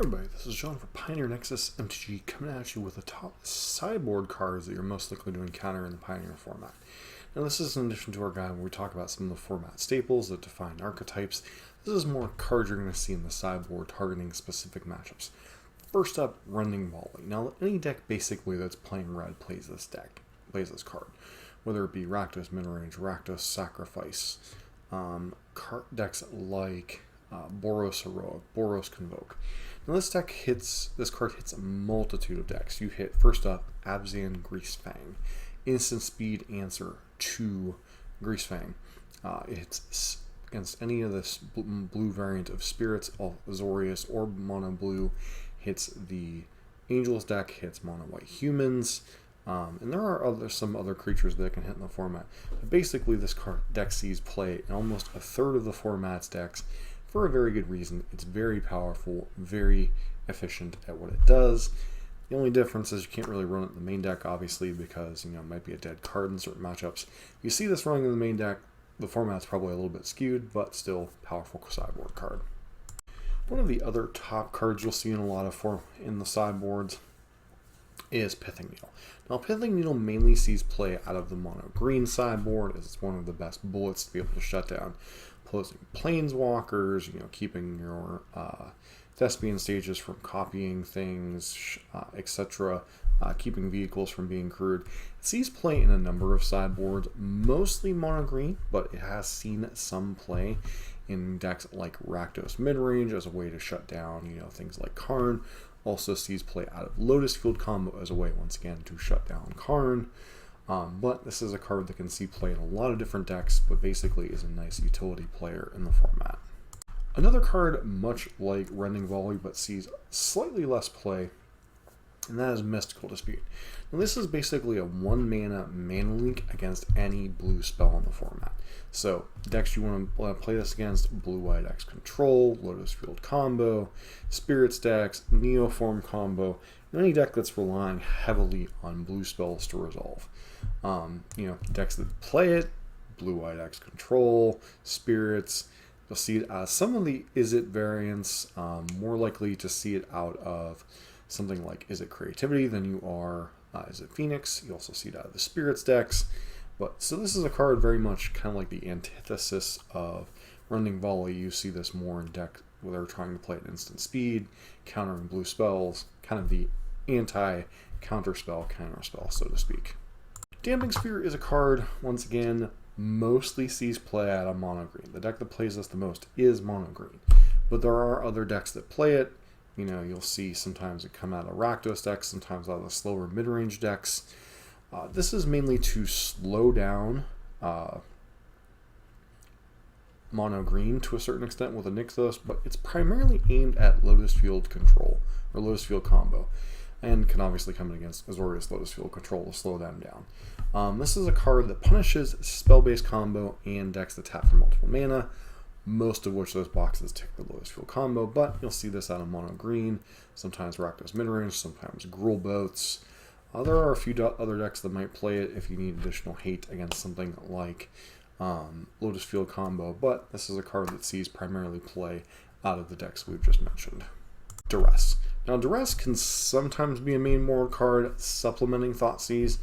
Everybody, this is John for Pioneer Nexus MTG coming at you with the top sideboard cards that you're most likely to encounter in the Pioneer format. Now this is in addition to our guide where we talk about some of the format staples that define archetypes. This is more cards you're going to see in the sideboard targeting specific matchups. First up, Rending Volley. Now any deck basically that's playing red plays this card. Whether it be Rakdos Midrange, Rakdos Sacrifice, decks like Boros Heroic, Boros Convoke. Now this card hits a multitude of decks. You hit, first up, Abzan Greasefang. Instant speed answer to Greasefang. It hits against any of this blue variant of Spirits, Azorius, or Mono Blue. Hits the Angels deck, hits Mono White Humans. And there are some other creatures that can hit in the format. But basically this deck sees play in almost a third of the format's decks for a very good reason. It's very powerful, very efficient at what it does. The only difference is you can't really run it in the main deck, obviously, because it might be a dead card in certain matchups. If you see this running in the main deck, the format's probably a little bit skewed, but still powerful sideboard card. One of the other top cards you'll see in a lot of in the sideboards is Pithing Needle. Now Pithing Needle mainly sees play out of the mono green sideboard, as it's one of the best bullets to be able to shut down opposing planeswalkers, keeping your Thespian stages from copying things, etc., keeping vehicles from being crewed. It sees play in a number of sideboards, mostly mono green, but it has seen some play in decks like Rakdos Midrange as a way to shut down, things like Karn. Also sees play out of Lotus Field combo as a way, once again, to shut down Karn. But this is a card that can see play in a lot of different decks, but basically is a nice utility player in the format. Another card much like Rending Volley, but sees slightly less play, and that is Mystical Dispute. Now this is basically a 1-mana mana link against any blue spell in the format. So decks you want to play this against: Blue-White X Control, Lotus Field combo, Spirits decks, Neoform combo, and any deck that's relying heavily on blue spells to resolve. Decks that play it: Blue-White X Control, Spirits. You'll see it as some of the Is It variants, more likely to see it out of something like Is It Creativity than you are Is It Phoenix. You also see it out of the Spirits decks. So this is a card very much kind of like the antithesis of Rending Volley. You see this more in deck where they're trying to play at instant speed, countering blue spells, kind of the anti-counterspell, counterspell, so to speak. Damping Sphere is a card, once again, mostly sees play out of mono green. The deck that plays this the most is mono green, but there are other decks that play it. You'll see sometimes it come out of Rakdos decks, sometimes out of the slower mid-range decks. This is mainly to slow down mono green to a certain extent with a Nixos, but it's primarily aimed at Lotus Field control or Lotus Field combo, and can obviously come in against Azorius Lotus Field control to slow them down. This is a card that punishes spell-based combo and decks that tap for multiple mana, most of which those boxes tick the Lotus Field combo, but you'll see this out of mono green, sometimes Rakdos Midrange, sometimes Gruul Boats. There are a few other decks that might play it if you need additional hate against something like Lotus Field combo, but this is a card that sees primarily play out of the decks we've just mentioned. Duress. Now Duress can sometimes be a main board card supplementing Thoughtseize.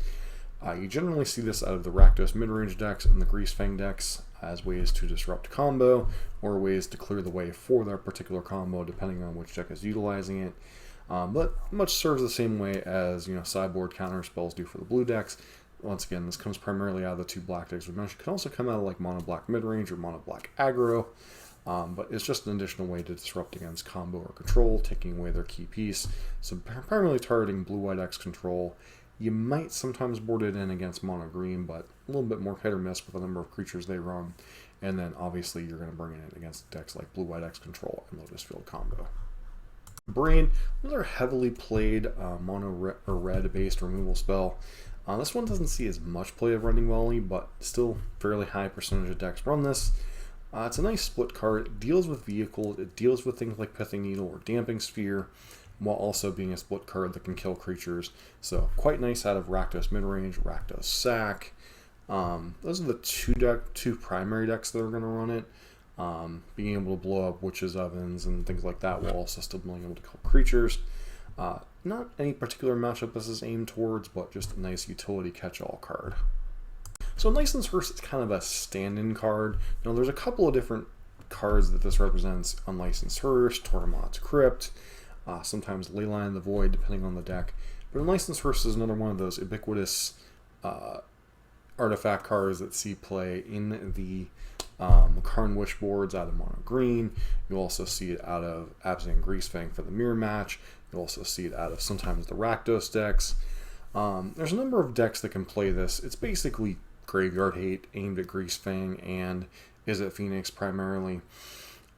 You generally see this out of the Rakdos Midrange decks and the Greasefang decks as ways to disrupt combo, or ways to clear the way for their particular combo depending on which deck is utilizing it. But much serves the same way as sideboard counter spells do for the blue decks. Once again, this comes primarily out of the two black decks we mentioned. It can also come out of like mono black midrange or mono black aggro, but it's just an additional way to disrupt against combo or control, taking away their key piece. So primarily targeting blue-white X control. You might sometimes board it in against mono green, but a little bit more hit or miss with the number of creatures they run. And then obviously you're going to bring it in against decks like blue-white X control and Lotus Field combo. Brain, another heavily played mono or red based removal spell. This one doesn't see as much play of Rending Volley, but still fairly high percentage of decks run this. It's a nice split card. It deals with vehicles, it deals with things like Pithing Needle or Damping Sphere, while also being a split card that can kill creatures. So quite nice out of Rakdos Midrange, Rakdos Sac. Those are the two primary decks that are going to run it. being able to blow up witches' ovens and things like that, while also still being able to kill creatures. Not any particular matchup this is aimed towards, but just a nice utility catch-all card. So Unlicensed Hearse is kind of a stand-in card. Now there's a couple of different cards that this represents: Unlicensed Hearse, Tormod's Crypt, sometimes Leyline of the Void, depending on the deck. But Unlicensed Hearse is another one of those ubiquitous artifact cards that see play in the Karn Wish boards out of mono green. You'll also see it out of Abzan Greasefang for the mirror match. You'll also see it out of sometimes the Rakdos decks. There's a number of decks that can play this. It's basically Graveyard Hate aimed at Greasefang and Izzet Phoenix primarily.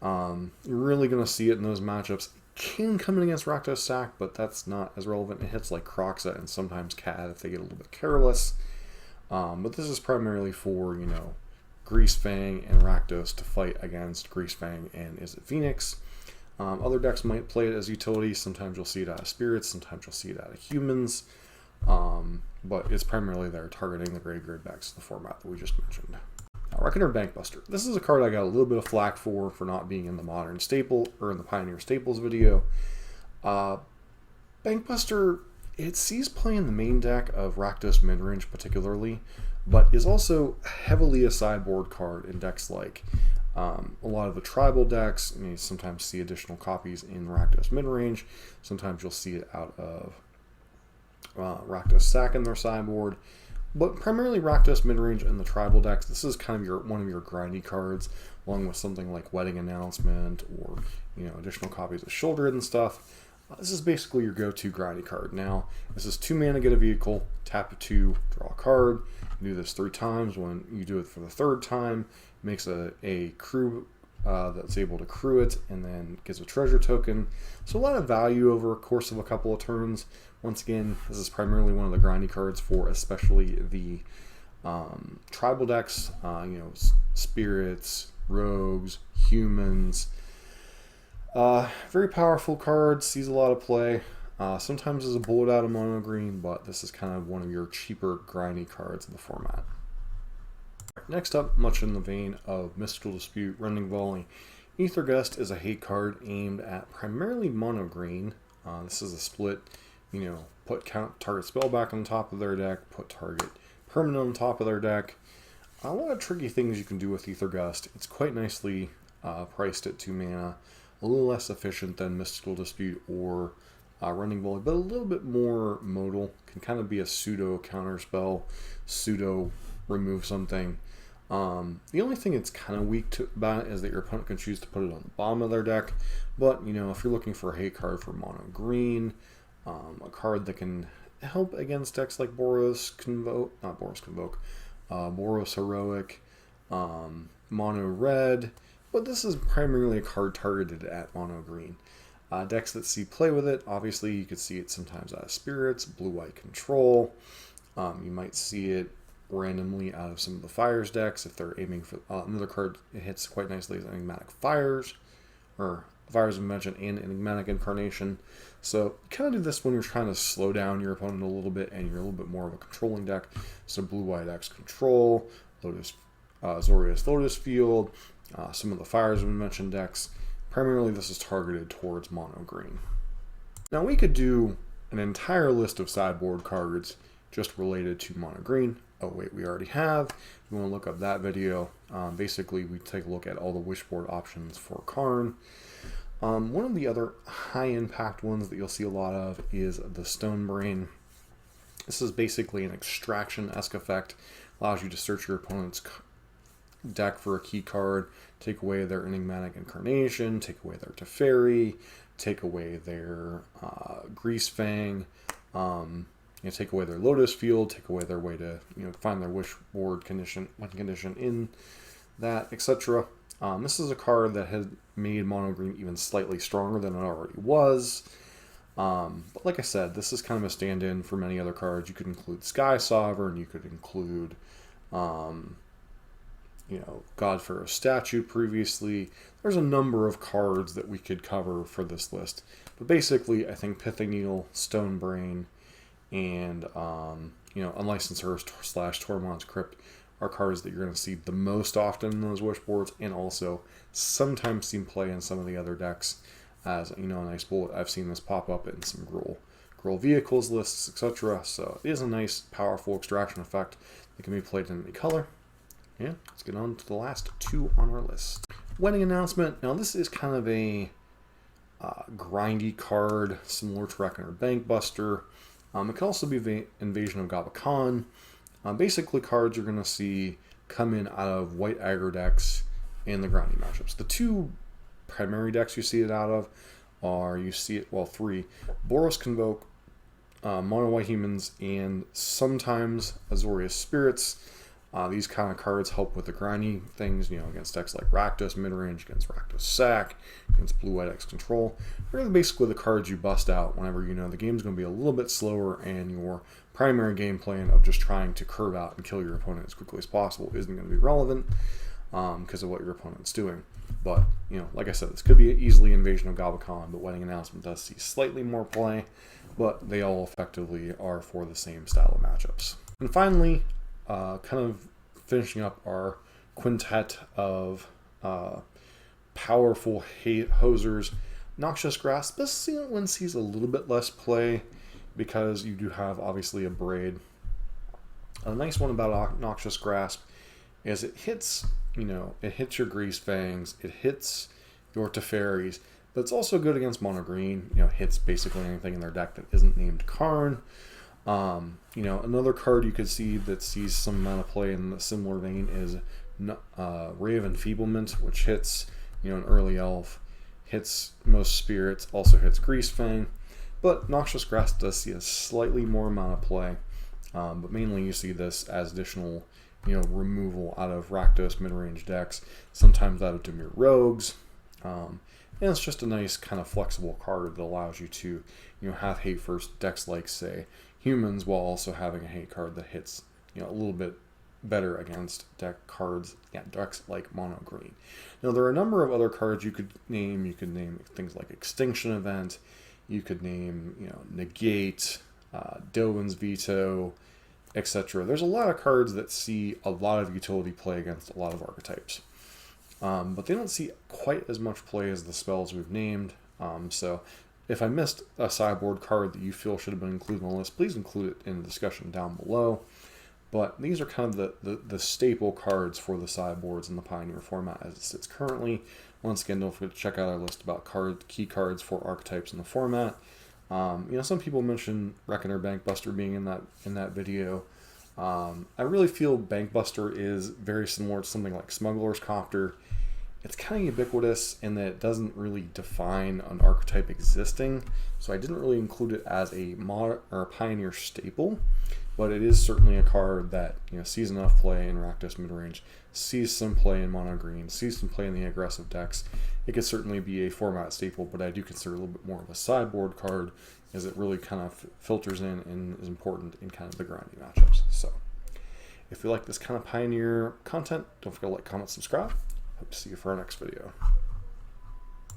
You're really going to see it in those matchups. It can come in against Rakdos Sack, but that's not as relevant. It hits like Croxa and sometimes Cat if they get a little bit careless. But this is primarily for, you know, Greasefang and Rakdos to fight against Greasefang and Izzet Phoenix. Other decks might play it as utility. Sometimes you'll see it out of Spirits, sometimes you'll see it out of Humans. But it's primarily there targeting the graveyard decks of the format that we just mentioned. Reckoner Bankbuster. This is a card I got a little bit of flack for not being in the Modern Staple, or in the Pioneer Staples video. Bankbuster, it sees play in the main deck of Rakdos Midrange particularly, but is also heavily a sideboard card in decks like a lot of the tribal decks. You sometimes see additional copies in Rakdos Midrange. Sometimes you'll see it out of Rakdos Sack in their sideboard. But primarily Rakdos Midrange and the tribal decks. This is kind of one of your grindy cards, along with something like Wedding Announcement or, you know, additional copies of Shouldered and stuff. This is basically your go-to grindy card. Now, this is 2 mana, get a vehicle, tap to 2, draw a card. You do this 3 times. When you do it for the 3rd time, it makes a crew that's able to crew it, and then gives a treasure token. So a lot of value over a course of a couple of turns. Once again, this is primarily one of the grindy cards for especially the tribal decks, you know, Spirits, Rogues, Humans. Very powerful card, sees a lot of play. Sometimes as a bullet out of mono green, but this is kind of one of your cheaper grindy cards in the format. Next up, much in the vein of Mystical Dispute, Rending Volley, Aether Gust is a hate card aimed at primarily mono green. This is a split, you know, put target spell back on top of their deck, put target permanent on top of their deck. A lot of tricky things you can do with Aether Gust. It's quite nicely priced at 2 mana, a little less efficient than Mystical Dispute or Rending Volley, but a little bit more modal. Can kind of be a pseudo counter spell, pseudo remove something. The only thing it's kind of weak about it is that your opponent can choose to put it on the bottom of their deck. But, you know, if you're looking for a hate card for mono green, a card that can help against decks like Boros Heroic, mono red, but this is primarily a card targeted at mono green. Decks that see play with it, obviously you could see it sometimes out of Spirits, blue-white control. You might see it randomly out of some of the Fires decks if they're aiming for another card. It hits quite nicely as Enigmatic Fires, or Fires of Mention and Enigmatic Incarnation. So you kind of do this when you're trying to slow down your opponent a little bit and you're a little bit more of a controlling deck. So blue-white X control, Zorius Lotus Field, some of the Fires of Mention decks. Primarily this is targeted towards mono green. Now we could do an entire list of sideboard cards just related to mono green. Oh wait, we already have. If you want to look up that video, basically we take a look at all the wishboard options for Karn. One of the other high impact ones that you'll see a lot of is the Stone Brain. This is basically an extraction-esque effect. Allows you to search your opponent's deck for a key card, take away their Enigmatic Incarnation, take away their Teferi, take away their Greasefang, take away their Lotus Field, take away their way to find their wishboard condition, win condition in that, etc. This is a card that has made mono green even slightly stronger than it already was. But like I said, this is kind of a stand-in for many other cards. You could include Sky Sovereign, you could include God-Pharaoh Statue previously. There's a number of cards that we could cover for this list. But basically, I think Pithing Needle, Stone Brain, and Unlicensed Hearse / Tormod's Crypt are cards that you're going to see the most often in those wish boards, and also sometimes seen play in some of the other decks as, you know, a nice bullet. I've seen this pop up in some Gruul vehicles lists, etc. So it is a nice, powerful extraction effect that can be played in any color. Yeah, let's get on to the last two on our list. Wedding Announcement. Now this is kind of a grindy card, similar to Reckoner Bankbuster. It could also be Invasion of Gaba Khan. Basically, cards you're going to see come in out of white aggro decks in the grindy matchups. The two primary decks you see it out of are, three. Boros Convoke, Mono White Humans, and sometimes Azorius Spirits. These kind of cards help with the grindy things, you know, against decks like Rakdos Midrange, against Rakdos Sack, against Blue-White X Control. They're basically the cards you bust out whenever you know the game's going to be a little bit slower and your primary game plan of just trying to curve out and kill your opponent as quickly as possible isn't going to be relevant because of what your opponent's doing. But, you know, like I said, this could be easily Invasion of Gaba Khan, but Wedding Announcement does see slightly more play, but they all effectively are for the same style of matchups. And finally, kind of finishing up our quintet of powerful hosers, Noxious Grasp. This one sees a little bit less play because you do have obviously a Braid. A nice one about Noxious Grasp is it hits, you know, it hits your Grease Fangs, it hits your Teferis, but it's also good against mono green. You know, hits basically anything in their deck that isn't named Karn. You know, another card you could see that sees some amount of play in a similar vein is Ray of Enfeeblement, which hits, you know, an early elf, hits most spirits, also hits Grease Fang. But Noxious Grasp does see a slightly more amount of play, but mainly you see this as additional, you know, removal out of Rakdos mid-range decks, sometimes out of Dimir Rogues. And it's just a nice kind of flexible card that allows you to, you know, have hate first decks like, say, Humans, while also having a hate card that hits, you know, a little bit better against decks like mono green. Now there are a number of other cards you could name. You could name things like Extinction Event. You could name, you know, Negate, Dovin's Veto, etc. There's a lot of cards that see a lot of utility play against a lot of archetypes. But they don't see quite as much play as the spells we've named. So if I missed a sideboard card that you feel should have been included on the list, please include it in the discussion down below. But these are kind of the staple cards for the sideboards in the Pioneer format as it sits currently. Once again, don't forget to check out our list about key cards for archetypes in the format. You know, some people mention Reckoner Bankbuster being in that video. I really feel Bankbuster is very similar to something like Smuggler's Copter. It's kind of ubiquitous in that it doesn't really define an archetype existing, so I didn't really include it as a Pioneer staple, but it is certainly a card that, you know, sees enough play in Rakdos midrange, sees some play in mono green, sees some play in the aggressive decks. It could certainly be a format staple, but I do consider it a little bit more of a sideboard card, as it really kind of filters in and is important in kind of the grindy matchups. So if you like this kind of Pioneer content, don't forget to like, comment, subscribe. Hope to see you for our next video.